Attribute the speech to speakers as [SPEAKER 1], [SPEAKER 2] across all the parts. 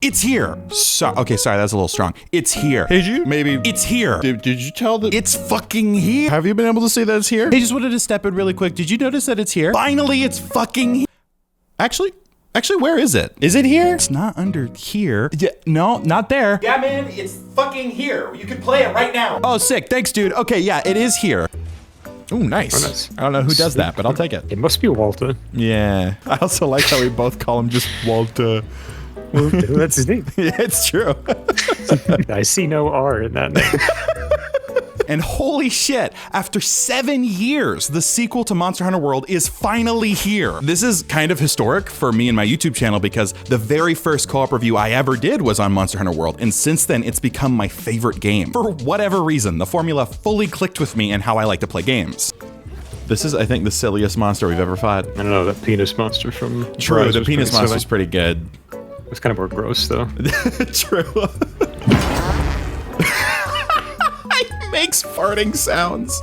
[SPEAKER 1] It's here. Okay, sorry, that's a little strong. It's here.
[SPEAKER 2] Did you?
[SPEAKER 1] Maybe. It's here.
[SPEAKER 2] Did you tell that?
[SPEAKER 1] It's fucking here.
[SPEAKER 2] Have you been able to say that it's here?
[SPEAKER 1] Hey, just wanted to step in really quick. Did you notice that it's here? Finally, it's fucking here. Actually, where is it?
[SPEAKER 2] Is it here?
[SPEAKER 1] It's not under here. Yeah, no, not there.
[SPEAKER 3] Yeah, man, it's fucking here. You can play it right now.
[SPEAKER 1] Oh, sick. Thanks, dude. Okay, yeah, it is here.
[SPEAKER 2] Ooh, nice.
[SPEAKER 4] Oh, nice.
[SPEAKER 2] I don't know who does that, but I'll take it.
[SPEAKER 4] It must be Walter.
[SPEAKER 2] Yeah. I also like how we both call him just Walter.
[SPEAKER 4] That's his name.
[SPEAKER 2] Yeah, it's true.
[SPEAKER 4] I see no R in that name.
[SPEAKER 1] And holy shit, after 7 years, the sequel to Monster Hunter World is finally here. This is kind of historic for me and my YouTube channel because the very first co-op review I ever did was on Monster Hunter World, and since then it's become my favorite game. For whatever reason, the formula fully clicked with me and how I like to play games.
[SPEAKER 2] This is, I think, the silliest monster we've ever fought.
[SPEAKER 4] I don't know, that penis monster from...
[SPEAKER 2] True, the penis monster's pretty good.
[SPEAKER 4] It's kind of more gross, though.
[SPEAKER 2] True. Makes farting sounds.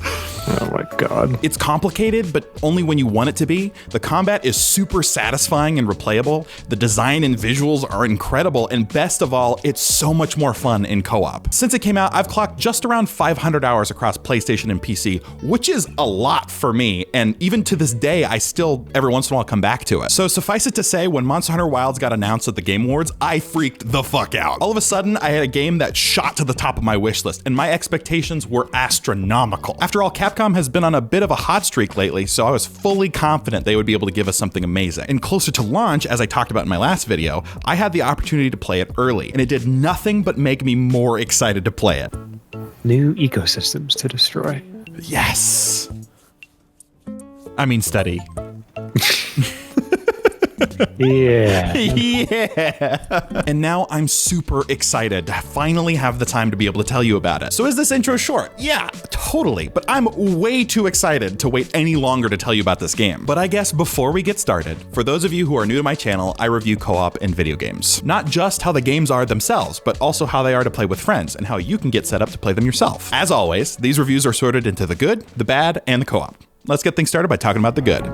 [SPEAKER 4] Oh my god.
[SPEAKER 1] It's complicated, but only when you want it to be. The combat is super satisfying and replayable. The design and visuals are incredible, and best of all, it's so much more fun in co-op. Since it came out, I've clocked just around 500 hours across PlayStation and PC, which is a lot for me, and even to this day, I still every once in a while come back to it. So suffice it to say, when Monster Hunter Wilds got announced at the Game Awards, I freaked the fuck out. All of a sudden, I had a game that shot to the top of my wish list, and my expectations were astronomical. After all, Capcom has been on a bit of a hot streak lately, so I was fully confident they would be able to give us something amazing. And closer to launch, as I talked about in my last video, I had the opportunity to play it early, and it did nothing but make me more excited to play it.
[SPEAKER 4] New ecosystems to destroy.
[SPEAKER 1] Yes. I mean, study.
[SPEAKER 4] Yeah.
[SPEAKER 1] Yeah. And now I'm super excited to finally have the time to be able to tell you about it. So is this intro short? Yeah, totally. But I'm way too excited to wait any longer to tell you about this game. But I guess before we get started, for those of you who are new to my channel, I review co-op and video games. Not just how the games are themselves, but also how they are to play with friends and how you can get set up to play them yourself. As always, these reviews are sorted into the good, the bad, and the co-op. Let's get things started by talking about the good.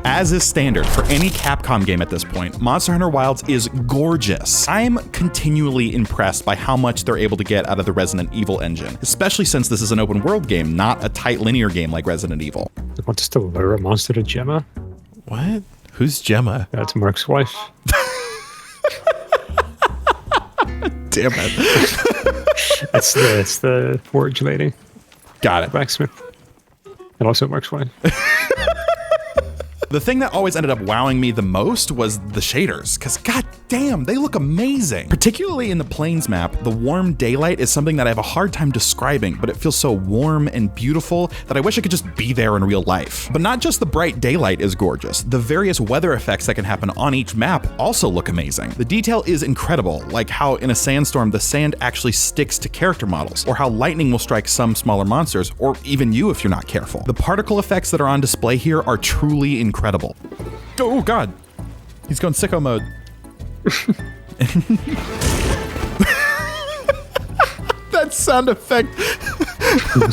[SPEAKER 1] As is standard for any Capcom game at this point, Monster Hunter Wilds is gorgeous. I'm continually impressed by how much they're able to get out of the Resident Evil engine, especially since this is an open world game, not a tight linear game like Resident Evil.
[SPEAKER 4] You want us to lure a monster to Gemma?
[SPEAKER 2] What? Who's Gemma?
[SPEAKER 4] That's Mark's wife.
[SPEAKER 2] Damn it.
[SPEAKER 4] That's the forge lady.
[SPEAKER 1] Got it.
[SPEAKER 4] Blacksmith. And also Mark's wife.
[SPEAKER 1] The thing that always ended up wowing me the most was the shaders, because god damn, they look amazing. Particularly in the Plains map, the warm daylight is something that I have a hard time describing, but it feels so warm and beautiful that I wish I could just be there in real life. But not just the bright daylight is gorgeous, the various weather effects that can happen on each map also look amazing. The detail is incredible, like how in a sandstorm the sand actually sticks to character models, or how lightning will strike some smaller monsters, or even you if you're not careful. The particle effects that are on display here are truly incredible. Oh god, he's going sicko mode. That sound effect,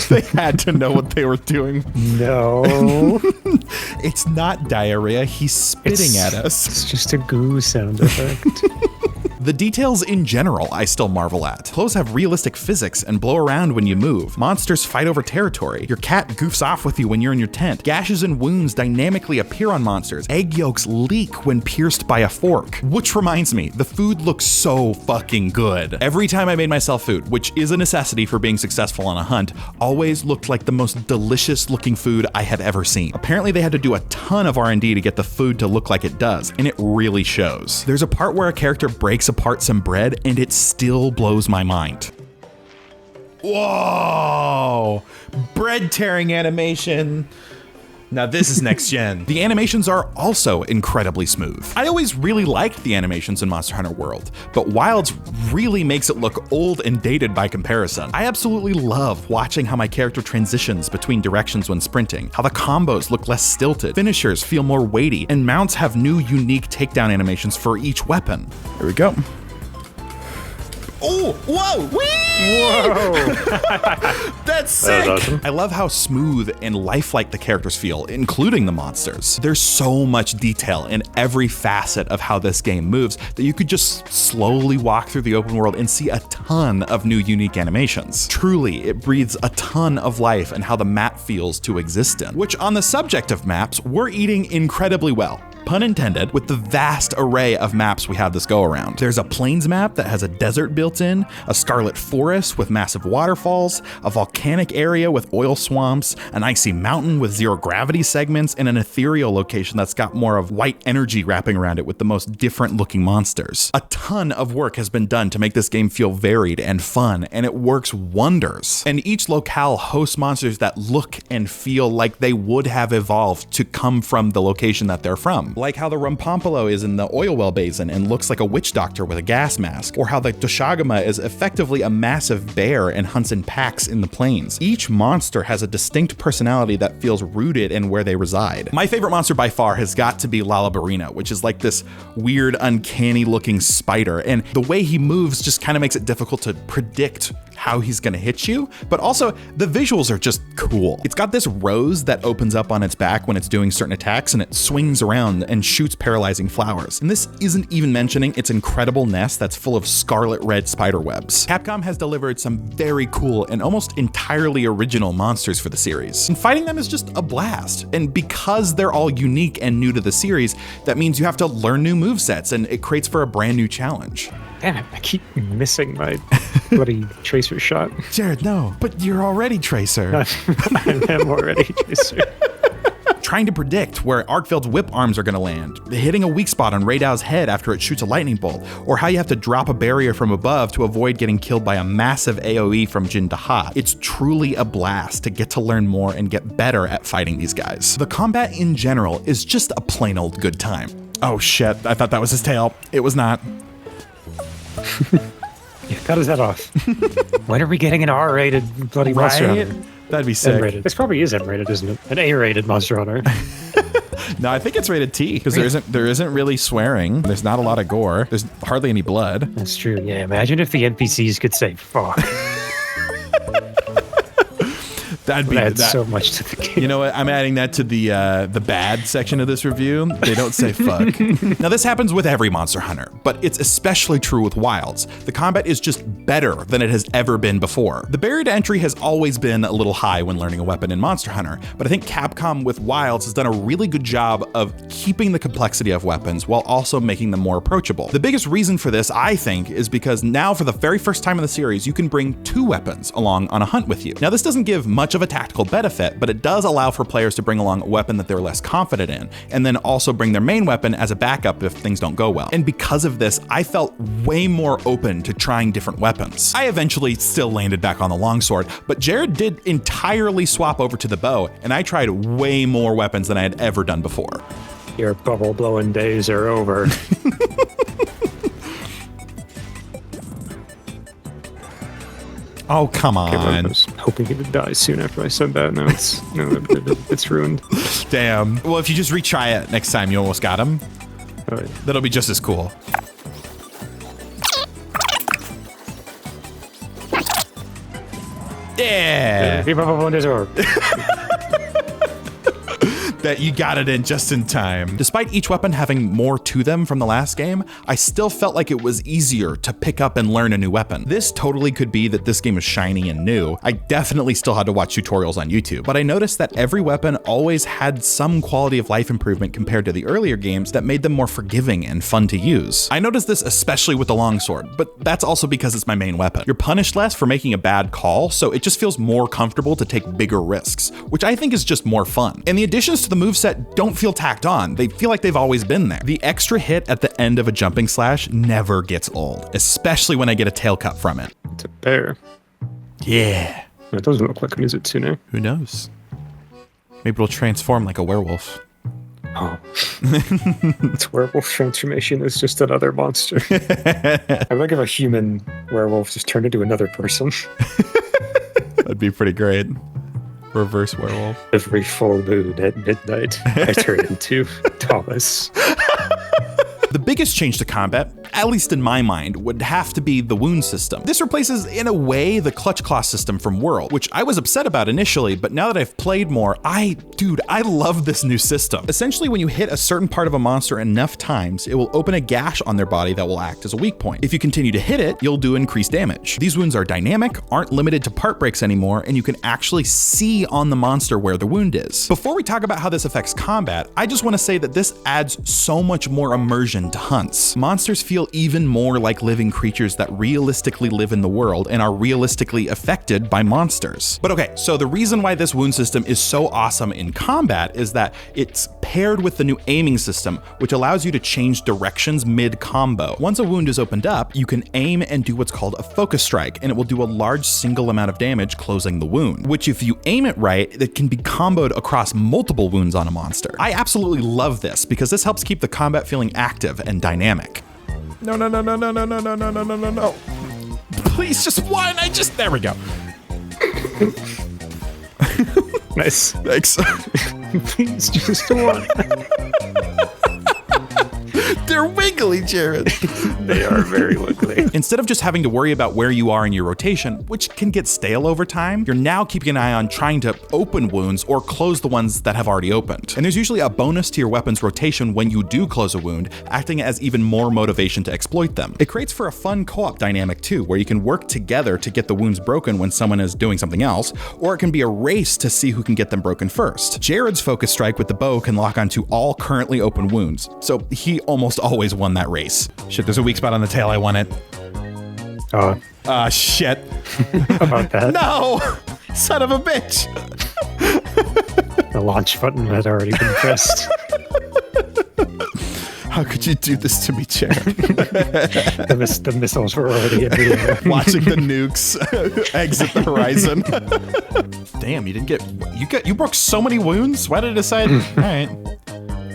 [SPEAKER 1] they had to know what they were doing.
[SPEAKER 4] No.
[SPEAKER 1] It's not diarrhea, he's spitting at us.
[SPEAKER 4] It's just a goo sound effect.
[SPEAKER 1] The details in general I still marvel at. Clothes have realistic physics and blow around when you move. Monsters fight over territory. Your cat goofs off with you when you're in your tent. Gashes and wounds dynamically appear on monsters. Egg yolks leak when pierced by a fork. Which reminds me, the food looks so fucking good. Every time I made myself food, which is a necessity for being successful on a hunt, always looked like the most delicious looking food I have ever seen. Apparently they had to do a ton of R&D to get the food to look like it does, and it really shows. There's a part where a character breaks apart some bread, and it still blows my mind. Whoa! Bread tearing animation. Now this is next gen. The animations are also incredibly smooth. I always really liked the animations in Monster Hunter World, but Wilds really makes it look old and dated by comparison. I absolutely love watching how my character transitions between directions when sprinting, how the combos look less stilted, finishers feel more weighty, and mounts have new unique takedown animations for each weapon. Here we go. Oh, whoa, whee!
[SPEAKER 4] Whoa!
[SPEAKER 1] That's sick.
[SPEAKER 4] That was awesome.
[SPEAKER 1] I love how smooth and lifelike the characters feel, including the monsters. There's so much detail in every facet of how this game moves that you could just slowly walk through the open world and see a ton of new unique animations. Truly, it breathes a ton of life and how the map feels to exist in. Which, on the subject of maps, we're eating incredibly well. Pun intended, with the vast array of maps we have this go around. There's a plains map that has a desert built in, a scarlet forest with massive waterfalls, a volcanic area with oil swamps, an icy mountain with zero gravity segments, and an ethereal location that's got more of white energy wrapping around it with the most different looking monsters. A ton of work has been done to make this game feel varied and fun, and it works wonders. And each locale hosts monsters that look and feel like they would have evolved to come from the location that they're from. Like how the Rumpompolo is in the oil well basin and looks like a witch doctor with a gas mask, or how the Doshagama is effectively a massive bear and hunts in packs in the plains. Each monster has a distinct personality that feels rooted in where they reside. My favorite monster by far has got to be Lalabarina, which is like this weird, uncanny looking spider, and the way he moves just kind of makes it difficult to predict how he's gonna hit you, but also the visuals are just cool. It's got this rose that opens up on its back when it's doing certain attacks, and it swings around and shoots paralyzing flowers. And this isn't even mentioning its incredible nest that's full of scarlet red spider webs. Capcom has delivered some very cool and almost entirely original monsters for the series, and fighting them is just a blast. And because they're all unique and new to the series, that means you have to learn new movesets, and it creates for a brand new challenge.
[SPEAKER 4] Damn it, I keep missing my bloody Tracer shot.
[SPEAKER 1] Jared, no, but you're already Tracer.
[SPEAKER 4] I am already Tracer.
[SPEAKER 1] Trying to predict where Arkfeld's whip arms are going to land, hitting a weak spot on Raydow's head after it shoots a lightning bolt, or how you have to drop a barrier from above to avoid getting killed by a massive AoE from Jin Dahat. It's truly a blast to get to learn more and get better at fighting these guys. The combat in general is just a plain old good time. Oh shit, I thought that was his tail. It was not.
[SPEAKER 4] Yeah, cut his head off. When are we getting an R-rated bloody Monster Hunter?
[SPEAKER 1] That'd be sick.
[SPEAKER 4] M-rated. This probably is M-rated, isn't it? An A-rated Monster Hunter.
[SPEAKER 1] No, I think it's rated T because there isn't really swearing. There's not a lot of gore. There's hardly any blood.
[SPEAKER 4] That's true. Yeah, imagine if the NPCs could say fuck.
[SPEAKER 1] That'd be
[SPEAKER 4] Adds so much to the game.
[SPEAKER 1] You know what? I'm adding that to the bad section of this review. They don't say fuck. Now this happens with every Monster Hunter, but it's especially true with Wilds. The combat is just better than it has ever been before. The barrier to entry has always been a little high when learning a weapon in Monster Hunter, but I think Capcom with Wilds has done a really good job of keeping the complexity of weapons while also making them more approachable. The biggest reason for this, I think, is because now for the very first time in the series, you can bring 2 weapons along on a hunt with you. Now this doesn't give much of a tactical benefit, but it does allow for players to bring along a weapon that they're less confident in, and then also bring their main weapon as a backup if things don't go well. And because of this, I felt way more open to trying different weapons. I eventually still landed back on the longsword, but Jared did entirely swap over to the bow, and I tried way more weapons than I had ever done before.
[SPEAKER 4] Your bubble blowing days are over.
[SPEAKER 1] Oh, come on.
[SPEAKER 4] I was hoping he would die soon after I said that. Now it's ruined.
[SPEAKER 1] Damn. Well, if you just retry it next time, you almost got him.
[SPEAKER 4] All right.
[SPEAKER 1] That'll be just as cool. Yeah. That you got it in just in time. Despite each weapon having more to them from the last game, I still felt like it was easier to pick up and learn a new weapon. This totally could be that this game is shiny and new. I definitely still had to watch tutorials on YouTube, but I noticed that every weapon always had some quality of life improvement compared to the earlier games that made them more forgiving and fun to use. I noticed this especially with the longsword, but that's also because it's my main weapon. You're punished less for making a bad call, so it just feels more comfortable to take bigger risks, which I think is just more fun. And the additions to the moveset don't feel tacked on. They feel like they've always been there. The extra hit at the end of a jumping slash never gets old, especially when I get a tail cut from it.
[SPEAKER 4] It's a bear.
[SPEAKER 1] Yeah.
[SPEAKER 4] It doesn't look like a Mizutsune.
[SPEAKER 1] Who knows? Maybe it'll transform like a werewolf.
[SPEAKER 4] Oh. Its werewolf transformation is just another monster. I think if a human werewolf just turned into another person.
[SPEAKER 1] That'd be pretty great. Reverse werewolf.
[SPEAKER 4] Every full moon at midnight, I turn into Thomas.
[SPEAKER 1] The biggest change to combat, at least in my mind, would have to be the wound system. This replaces, in a way, the clutch claw system from World, which I was upset about initially, but now that I've played more, I love this new system. Essentially, when you hit a certain part of a monster enough times, it will open a gash on their body that will act as a weak point. If you continue to hit it, you'll do increased damage. These wounds are dynamic, aren't limited to part breaks anymore, and you can actually see on the monster where the wound is. Before we talk about how this affects combat, I just want to say that this adds so much more immersion to hunts. Monsters feel even more like living creatures that realistically live in the world and are realistically affected by monsters. But okay, so the reason why this wound system is so awesome in combat is that it's paired with the new aiming system, which allows you to change directions mid-combo. Once a wound is opened up, you can aim and do what's called a focus strike, and it will do a large single amount of damage closing the wound, which if you aim it right, it can be comboed across multiple wounds on a monster. I absolutely love this because this helps keep the combat feeling active and dynamic. No. Please, just one. There we go.
[SPEAKER 4] Nice.
[SPEAKER 1] Thanks.
[SPEAKER 4] Please, just one.
[SPEAKER 1] They're wiggly, Jared.
[SPEAKER 4] They are very wiggly.
[SPEAKER 1] Instead of just having to worry about where you are in your rotation, which can get stale over time, you're now keeping an eye on trying to open wounds or close the ones that have already opened. And there's usually a bonus to your weapon's rotation when you do close a wound, acting as even more motivation to exploit them. It creates for a fun co-op dynamic too, where you can work together to get the wounds broken when someone is doing something else, or it can be a race to see who can get them broken first. Jared's focus strike with the bow can lock onto all currently open wounds, so he almost always won that race. Shit, there's a weak spot on the tail, I won it. Shit.
[SPEAKER 4] About that.
[SPEAKER 1] No! Son of a bitch!
[SPEAKER 4] The launch button had already been pressed.
[SPEAKER 1] How could you do this to me, Jared?
[SPEAKER 4] The missiles were already in the air.
[SPEAKER 1] Watching the nukes exit the horizon. Damn, you broke so many wounds? Why did I decide? All right.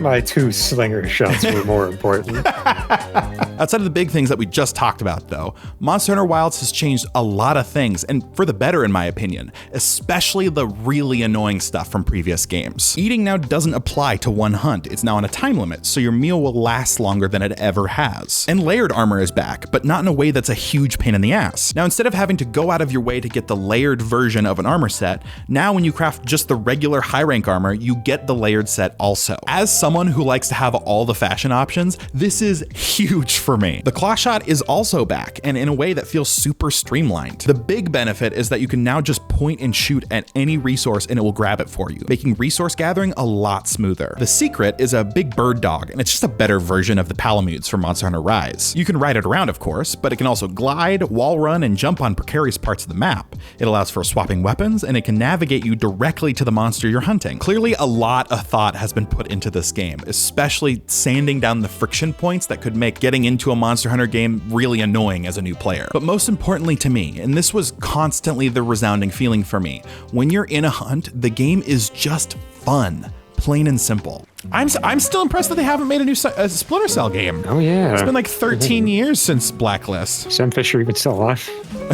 [SPEAKER 4] My 2 slinger shots were more important.
[SPEAKER 1] Outside of the big things that we just talked about, though, Monster Hunter Wilds has changed a lot of things, and for the better in my opinion, especially the really annoying stuff from previous games. Eating now doesn't apply to one hunt, it's now on a time limit, so your meal will last longer than it ever has. And layered armor is back, but not in a way that's a huge pain in the ass. Now instead of having to go out of your way to get the layered version of an armor set, now when you craft just the regular high rank armor, you get the layered set also. As someone who likes to have all the fashion options, this is huge for me. The claw shot is also back, and in a way that feels super streamlined. The big benefit is that you can now just point and shoot at any resource and it will grab it for you, making resource gathering a lot smoother. The secret is a big bird dog, and it's just a better version of the Palamudes from Monster Hunter Rise. You can ride it around, of course, but it can also glide, wall run, and jump on precarious parts of the map. It allows for swapping weapons, and it can navigate you directly to the monster you're hunting. Clearly, a lot of thought has been put into this game, especially sanding down the friction points that could make getting into a Monster Hunter game really annoying as a new player. But most importantly to me, and this was constantly the resounding feeling for me, when you're in a hunt, the game is just fun. Plain and simple. I'm still impressed that they haven't made a new Splinter Cell game.
[SPEAKER 4] Oh yeah.
[SPEAKER 1] It's been like 13 years since Blacklist.
[SPEAKER 4] Sam Fisher even still alive?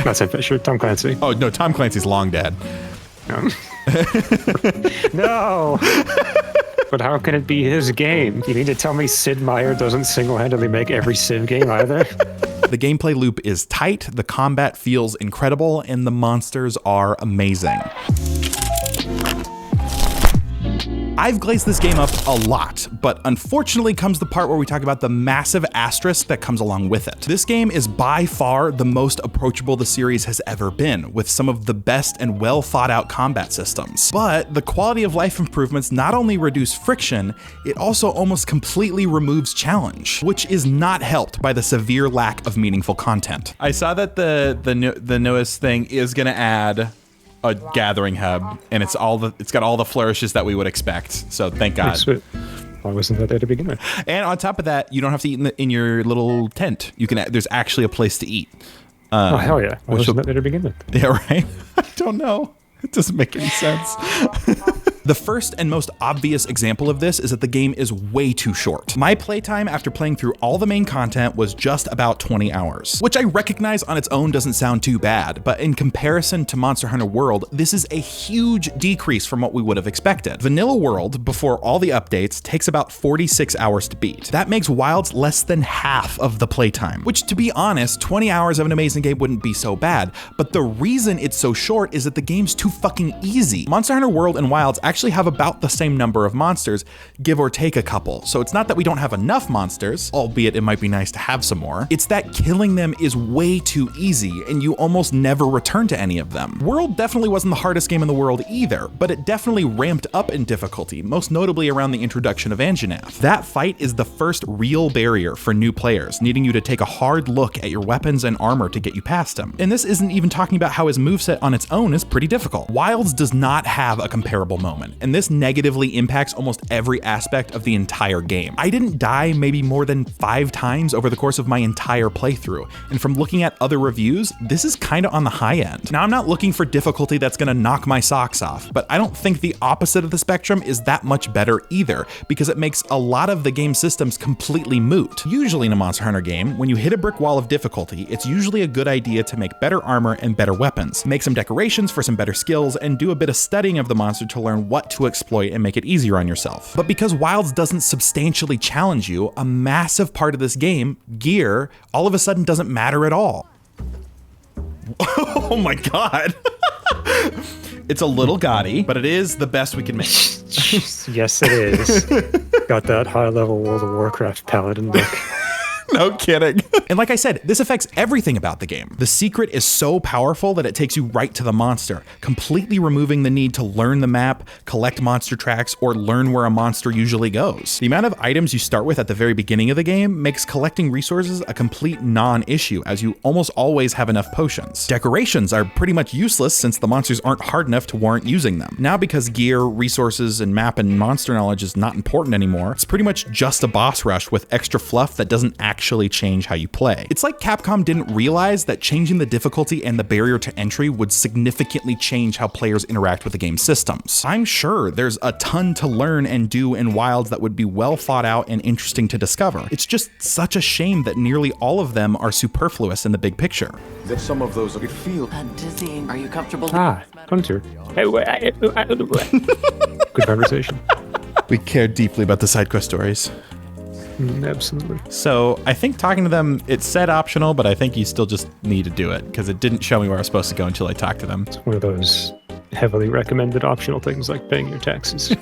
[SPEAKER 4] Not Sam Fisher, Tom Clancy.
[SPEAKER 1] Oh no, Tom Clancy's long dead.
[SPEAKER 4] No. But how can it be his game? You mean to tell me Sid Meier doesn't single-handedly make every Civ game either?
[SPEAKER 1] The gameplay loop is tight, the combat feels incredible, and the monsters are amazing. I've glazed this game up a lot, but unfortunately comes the part where we talk about the massive asterisk that comes along with it. This game is by far the most approachable the series has ever been, with some of the best and well thought out combat systems. But the quality of life improvements not only reduce friction, it also almost completely removes challenge, which is not helped by the severe lack of meaningful content. I saw that the newest thing is gonna add a gathering hub, and it's got all the flourishes that we would expect. So thank God.
[SPEAKER 4] Sweet. Why wasn't that there to begin with?
[SPEAKER 1] And on top of that, you don't have to eat in your little tent. You can. There's actually a place to eat.
[SPEAKER 4] Oh hell yeah! Why wasn't that there to begin with?
[SPEAKER 1] Yeah, right. I don't know. It doesn't make any sense. The first and most obvious example of this is that the game is way too short. My playtime after playing through all the main content was just about 20 hours, which I recognize on its own doesn't sound too bad, but in comparison to Monster Hunter World, this is a huge decrease from what we would have expected. Vanilla World, before all the updates, takes about 46 hours to beat. That makes Wilds less than half of the playtime, which, to be honest, 20 hours of an amazing game wouldn't be so bad, but the reason it's so short is that the game's too fucking easy. Monster Hunter World and Wilds actually have about the same number of monsters, give or take a couple, so it's not that we don't have enough monsters, albeit it might be nice to have some more. It's that killing them is way too easy, and you almost never return to any of them. World definitely wasn't the hardest game in the world either, but it definitely ramped up in difficulty, most notably around the introduction of Anjanath. That fight is the first real barrier for new players, needing you to take a hard look at your weapons and armor to get you past him. And this isn't even talking about how his moveset on its own is pretty difficult. Wilds does not have a comparable moment, and this negatively impacts almost every aspect of the entire game. I didn't die maybe more than 5 times over the course of my entire playthrough, and from looking at other reviews, this is kinda on the high end. Now, I'm not looking for difficulty that's gonna knock my socks off, but I don't think the opposite of the spectrum is that much better either, because it makes a lot of the game systems completely moot. Usually in a Monster Hunter game, when you hit a brick wall of difficulty, it's usually a good idea to make better armor and better weapons, make some decorations for some better skills, and do a bit of studying of the monster to learn what to exploit and make it easier on yourself. But because Wilds doesn't substantially challenge you, a massive part of this game, gear, all of a sudden doesn't matter at all. Oh my god. It's a little gaudy, but it is the best we can make.
[SPEAKER 4] Yes, it is. Got that high-level World of Warcraft paladin look.
[SPEAKER 1] No kidding. And like I said, this affects everything about the game. The secret is so powerful that it takes you right to the monster, completely removing the need to learn the map, collect monster tracks, or learn where a monster usually goes. The amount of items you start with at the very beginning of the game makes collecting resources a complete non-issue, as you almost always have enough potions. Decorations are pretty much useless since the monsters aren't hard enough to warrant using them. Now, because gear, resources, and map and monster knowledge is not important anymore, it's pretty much just a boss rush with extra fluff that doesn't actually change how you play. It's like Capcom didn't realize that changing the difficulty and the barrier to entry would significantly change how players interact with the game's systems. I'm sure there's a ton to learn and do in Wilds that would be well thought out and interesting to discover. It's just such a shame that nearly all of them are superfluous in the big picture.
[SPEAKER 5] That some of those could feel
[SPEAKER 6] Dizzying. Are you comfortable?
[SPEAKER 4] Ah, Hunter. Good conversation.
[SPEAKER 1] We care deeply about the side quest stories.
[SPEAKER 4] Absolutely.
[SPEAKER 1] So I think talking to them, it said optional, but I think you still just need to do it because it didn't show me where I was supposed to go until I talked to them.
[SPEAKER 4] It's one of those heavily recommended optional things like paying your taxes.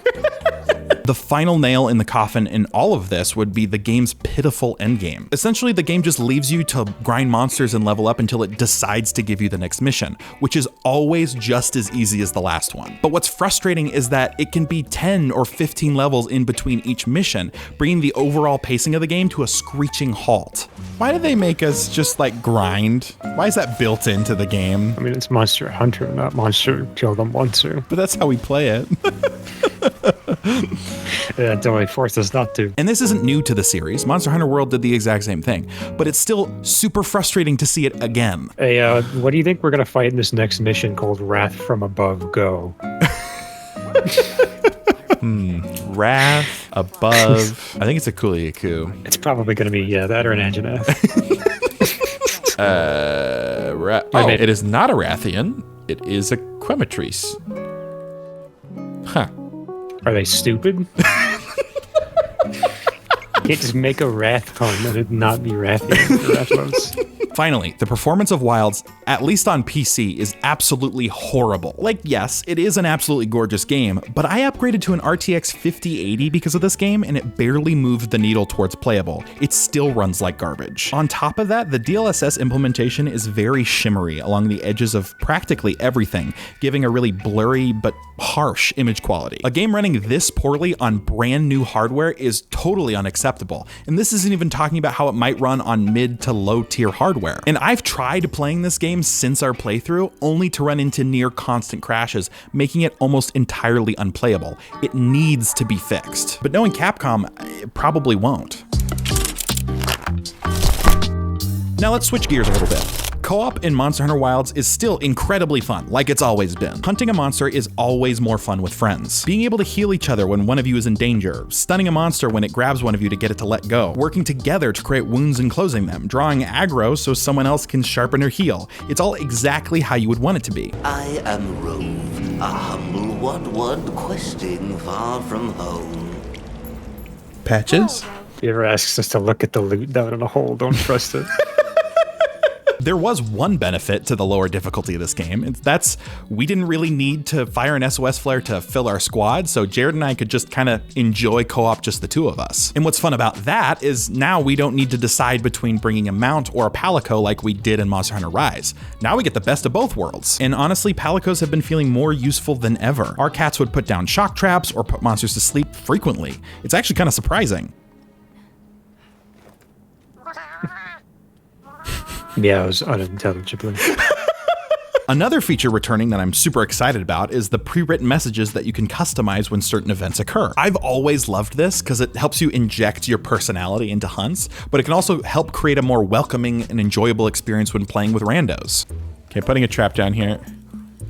[SPEAKER 1] The final nail in the coffin in all of this would be the game's pitiful endgame. Essentially, the game just leaves you to grind monsters and level up until it decides to give you the next mission, which is always just as easy as the last one. But what's frustrating is that it can be 10 or 15 levels in between each mission, bringing the overall pacing of the game to a screeching halt. Why do they make us just like grind? Why is that built into the game?
[SPEAKER 4] I mean, it's Monster Hunter, not Monster Kill the Monster.
[SPEAKER 1] But that's how we play it.
[SPEAKER 4] Yeah, don't really force us not to.
[SPEAKER 1] And this isn't new to the series. Monster Hunter World did the exact same thing, but it's still super frustrating to see it again.
[SPEAKER 4] Hey, what do you think we're gonna fight in this next mission called Wrath from Above? Go.
[SPEAKER 1] Wrath above. I think it's a Kuliaku.
[SPEAKER 4] It's probably gonna be that or an Anjanath.
[SPEAKER 1] It is not a Rathian. It is a Quematrice. Huh.
[SPEAKER 4] Are they stupid? You can't just make a Wrath pun and it not be Rathian.
[SPEAKER 1] Finally, the performance of Wilds, at least on PC, is absolutely horrible. Like, yes, it is an absolutely gorgeous game, but I upgraded to an RTX 5080 because of this game, and it barely moved the needle towards playable. It still runs like garbage. On top of that, the DLSS implementation is very shimmery along the edges of practically everything, giving a really blurry but harsh image quality. A game running this poorly on brand new hardware is totally unacceptable, and this isn't even talking about how it might run on mid to low tier hardware. And I've tried playing this game since our playthrough, only to run into near constant crashes, making it almost entirely unplayable. It needs to be fixed. But knowing Capcom, it probably won't. Now let's switch gears a little bit. Co-op in Monster Hunter Wilds is still incredibly fun, like it's always been. Hunting a monster is always more fun with friends. Being able to heal each other when one of you is in danger, stunning a monster when it grabs one of you to get it to let go, working together to create wounds and closing them, drawing aggro so someone else can sharpen or heal. It's all exactly how you would want it to be.
[SPEAKER 6] I am Rove, a humble one questing far from home.
[SPEAKER 1] Patches?
[SPEAKER 4] If he ever asks us to look at the loot down in a hole, don't trust it.
[SPEAKER 1] There was one benefit to the lower difficulty of this game. That's we didn't really need to fire an SOS flare to fill our squad, so Jared and I could just kind of enjoy co-op just the two of us. And what's fun about that is now we don't need to decide between bringing a mount or a palico like we did in Monster Hunter Rise. Now we get the best of both worlds. And honestly, palicos have been feeling more useful than ever. Our cats would put down shock traps or put monsters to sleep frequently. It's actually kind of surprising.
[SPEAKER 4] Yeah, it was unintelligibly.
[SPEAKER 1] Another feature returning that I'm super excited about is the pre-written messages that you can customize when certain events occur. I've always loved this because it helps you inject your personality into hunts, but it can also help create a more welcoming and enjoyable experience when playing with randos. Okay, putting a trap down here.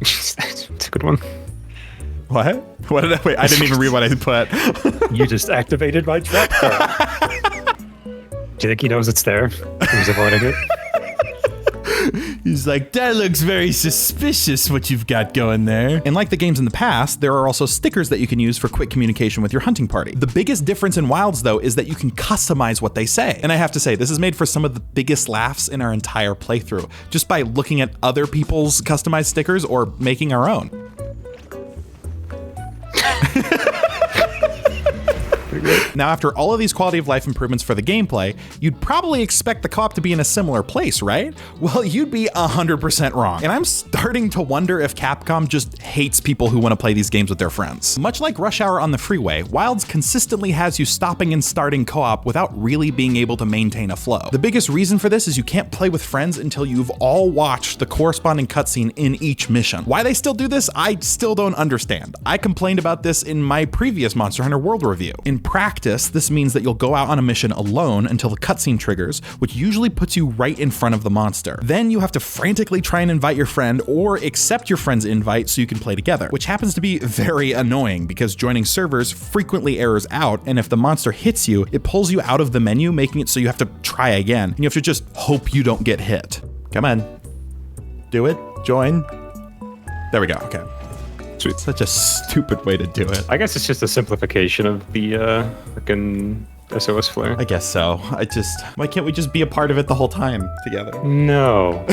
[SPEAKER 4] It's a good one.
[SPEAKER 1] What? What did I wait? I didn't even read what I put.
[SPEAKER 4] You just activated my trap card. Do you think he knows it's there? He's avoiding it.
[SPEAKER 1] He's like, that looks very suspicious what you've got going there. And like the games in the past, there are also stickers that you can use for quick communication with your hunting party. The biggest difference in Wilds though is that you can customize what they say. And I have to say, this is made for some of the biggest laughs in our entire playthrough, just by looking at other people's customized stickers or making our own. Now, after all of these quality of life improvements for the gameplay, you'd probably expect the co-op to be in a similar place, right? Well, you'd be 100% wrong. And I'm starting to wonder if Capcom just hates people who want to play these games with their friends. Much like Rush Hour on the freeway, Wilds consistently has you stopping and starting co-op without really being able to maintain a flow. The biggest reason for this is you can't play with friends until you've all watched the corresponding cutscene in each mission. Why they still do this, I still don't understand. I complained about this in my previous Monster Hunter World review. In practice, this means that you'll go out on a mission alone until the cutscene triggers, which usually puts you right in front of the monster. Then you have to frantically try and invite your friend or accept your friend's invite so you can play together, which happens to be very annoying because joining servers frequently errors out, and if the monster hits you, it pulls you out of the menu, making it so you have to try again, and you have to just hope you don't get hit. Come on. Do it. Join. There we go. Okay. Sweet. Such a stupid way to do it.
[SPEAKER 4] I guess it's just a simplification of the fucking SOS flare.
[SPEAKER 1] I guess so. Why can't we just be a part of it the whole time together?
[SPEAKER 4] No.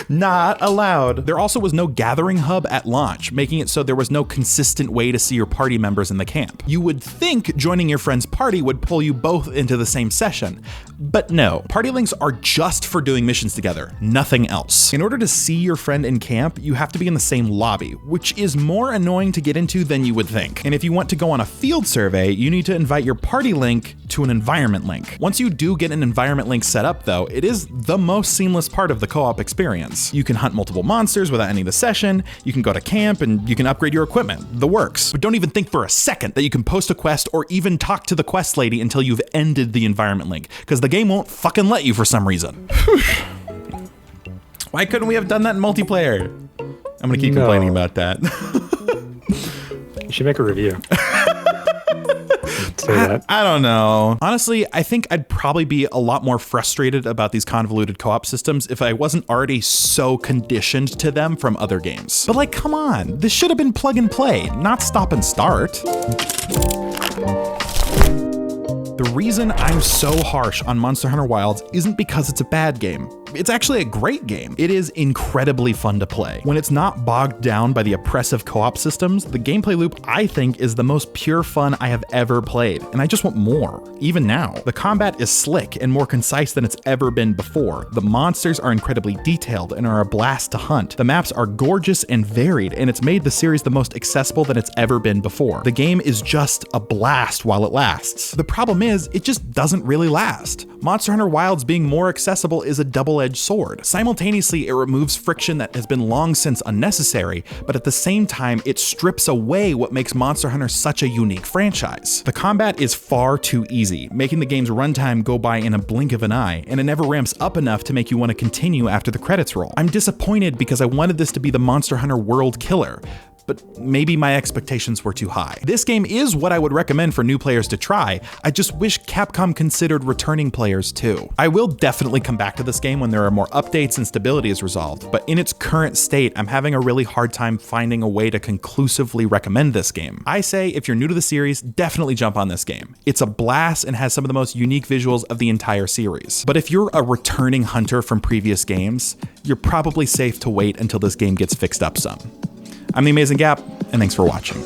[SPEAKER 1] Not allowed. There also was no gathering hub at launch, making it so there was no consistent way to see your party members in the camp. You would think joining your friend's party would pull you both into the same session, but no. Party links are just for doing missions together, nothing else. In order to see your friend in camp, you have to be in the same lobby, which is more annoying to get into than you would think. And if you want to go on a field survey, you need to invite your party link to an environment link. Once you do get an environment link set up though, it is the most seamless part of the co-op experience. You can hunt multiple monsters without ending the session, you can go to camp, and you can upgrade your equipment. The works. But don't even think for a second that you can post a quest or even talk to the quest lady until you've ended the environment link, because the game won't fucking let you for some reason. Why couldn't we have done that in multiplayer? I'm gonna keep complaining about that.
[SPEAKER 4] You should make a review. Say that.
[SPEAKER 1] I don't know. Honestly, I think I'd probably be a lot more frustrated about these convoluted co-op systems if I wasn't already so conditioned to them from other games. But like, come on, this should have been plug and play, not stop and start. The reason I'm so harsh on Monster Hunter Wilds isn't because it's a bad game. It's actually a great game. It is incredibly fun to play. When it's not bogged down by the oppressive co-op systems, the gameplay loop, I think, is the most pure fun I have ever played, and I just want more, even now. The combat is slick and more concise than it's ever been before. The monsters are incredibly detailed and are a blast to hunt. The maps are gorgeous and varied, and it's made the series the most accessible than it's ever been before. The game is just a blast while it lasts. The problem is, it just doesn't really last. Monster Hunter Wilds being more accessible is a double-edged double-edged sword. Simultaneously, it removes friction that has been long since unnecessary, but at the same time, it strips away what makes Monster Hunter such a unique franchise. The combat is far too easy, making the game's runtime go by in a blink of an eye, and it never ramps up enough to make you want to continue after the credits roll. I'm disappointed because I wanted this to be the Monster Hunter world killer, but maybe my expectations were too high. This game is what I would recommend for new players to try. I just wish Capcom considered returning players too. I will definitely come back to this game when there are more updates and stability is resolved, but in its current state, I'm having a really hard time finding a way to conclusively recommend this game. I say if you're new to the series, definitely jump on this game. It's a blast and has some of the most unique visuals of the entire series. But if you're a returning hunter from previous games, you're probably safe to wait until this game gets fixed up some. I'm the Amazing Gap, and thanks for watching.